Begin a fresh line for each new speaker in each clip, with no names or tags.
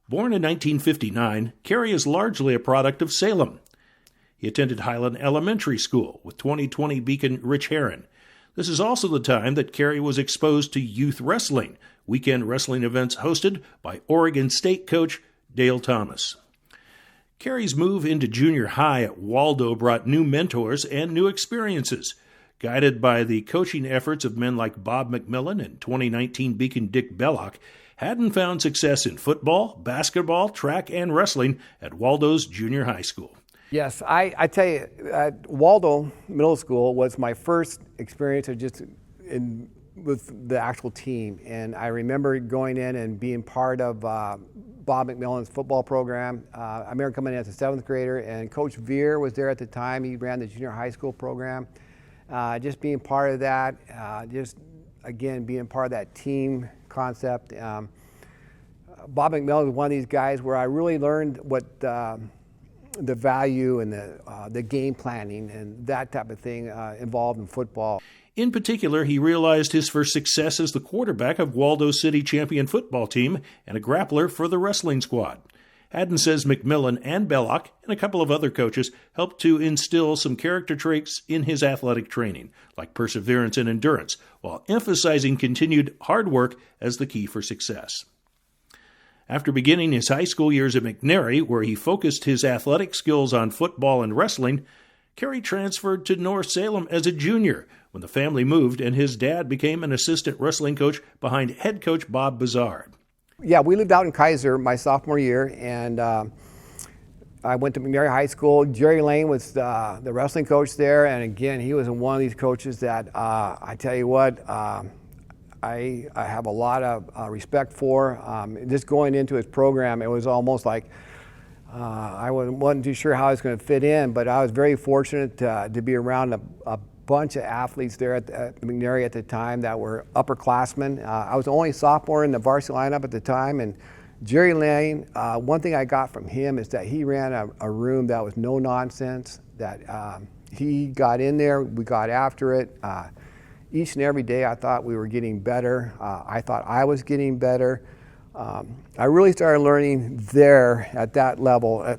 Born in 1959, Kary is largely a product of Salem. He attended Highland Elementary School with 2020 Beacon Rich Herron. This is also the time that Kary was exposed to youth wrestling, weekend wrestling events hosted by Oregon State coach Dale Thomas. Kary's move into junior high at Waldo brought new mentors and new experiences. Guided by the coaching efforts of men like Bob McMillan and 2019 Beacon Dick Belloc, Hadden found success in football, basketball, track, and wrestling at Waldo's junior high school.
Yes, I tell you, Waldo Middle School was my first experience of with the actual team. And I remember going in and being part of Bob McMillan's football program. I remember coming in as a 7th grader, and Coach Veer was there at the time. He ran the junior high school program. Just being part of that, again, being part of that team concept. Bob McMillan was one of these guys where I really learned what the value and the game planning and that type of thing involved in football.
In particular, he realized his first success as the quarterback of Waldo's city champion football team and a grappler for the wrestling squad. Hadden says McMillan and Belloc and a couple of other coaches helped to instill some character traits in his athletic training, like perseverance and endurance, while emphasizing continued hard work as the key for success. After beginning his high school years at McNary, where he focused his athletic skills on football and wrestling, Kary transferred to North Salem as a junior when the family moved and his dad became an assistant wrestling coach behind head coach Bob Bizarre.
Yeah, we lived out in Kaiser my sophomore year, and I went to McNary High School. Jerry Lane was the wrestling coach there, and again, he was one of these coaches that I tell you what, I have a lot of respect for. Just going into his program, it was almost like I wasn't too sure how I was going to fit in, but I was very fortunate to be around a bunch of athletes there at McNary at the time that were upperclassmen. I was the only sophomore in the varsity lineup at the time, and Jerry Lane, one thing I got from him is that he ran a room that was no nonsense, that he got in there, we got after it. Each and every day I thought we were getting better. I thought I was getting better. I really started learning there at that level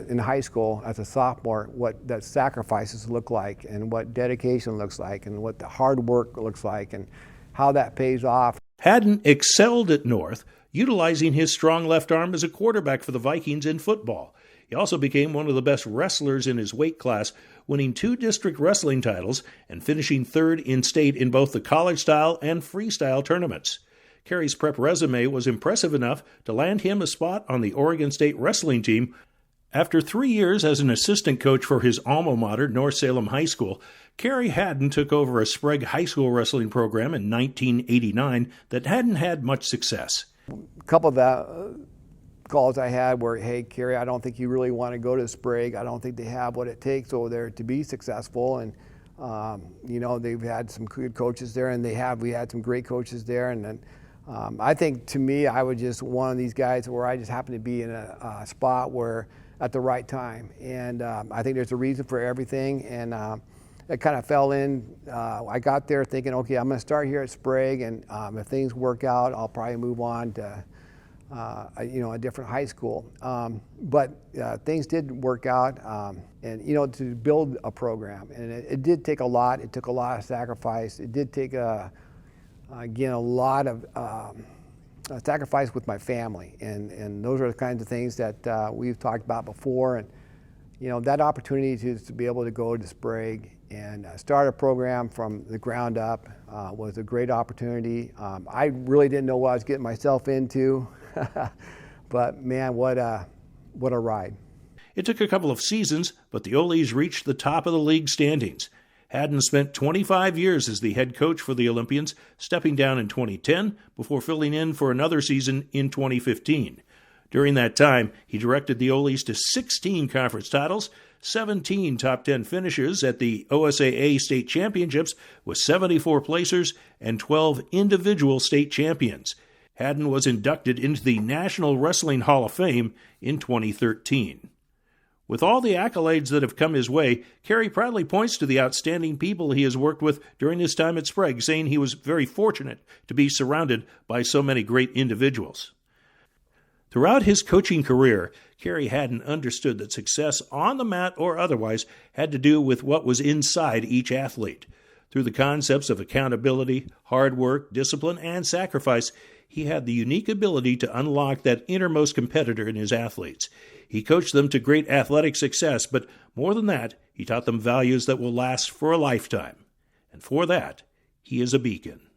in high school as a sophomore what that sacrifices look like and what dedication looks like and what the hard work looks like and how that pays off.
Hadden excelled at North, utilizing his strong left arm as a quarterback for the Vikings in football. He also became one of the best wrestlers in his weight class, winning 2 district wrestling titles and finishing 3rd in state in both the college-style and freestyle tournaments. Kary's prep resume was impressive enough to land him a spot on the Oregon State wrestling team. After 3 years as an assistant coach for his alma mater, North Salem High School, Kary Hadden took over a Sprague High School wrestling program in 1989 that hadn't had much success.
A couple of the calls I had were, hey, Kary, I don't think you really want to go to Sprague. I don't think they have what it takes over there to be successful. And they've had some good coaches there, and we had some great coaches there. And then I think, to me, I was just one of these guys where I just happened to be in a spot where at the right time. And I think there's a reason for everything. And it kind of fell in. I got there thinking, okay, I'm going to start here at Sprague, and if things work out, I'll probably move on to a different high school. But things did work out, and to build a program, and it did take a lot. It took a lot of sacrifice. It did take a lot of sacrifice with my family, and those are the kinds of things that we've talked about before. And that opportunity to be able to go to Sprague and start a program from the ground up was a great opportunity. I really didn't know what I was getting myself into, but man, what a ride.
It took a couple of seasons, but the Ole's reached the top of the league standings. Hadden spent 25 years as the head coach for the Olympians, stepping down in 2010 before filling in for another season in 2015. During that time, he directed the Ole's to 16 conference titles, 17 top 10 finishes at the OSAA state championships with 74 placers and 12 individual state champions. Hadden was inducted into the National Wrestling Hall of Fame in 2013. With all the accolades that have come his way, Kary proudly points to the outstanding people he has worked with during his time at Sprague, saying he was very fortunate to be surrounded by so many great individuals. Throughout his coaching career, Kary Hadden understood that success on the mat or otherwise had to do with what was inside each athlete. Through the concepts of accountability, hard work, discipline, and sacrifice, he had the unique ability to unlock that innermost competitor in his athletes. He coached them to great athletic success, but more than that, he taught them values that will last for a lifetime. And for that, he is a beacon.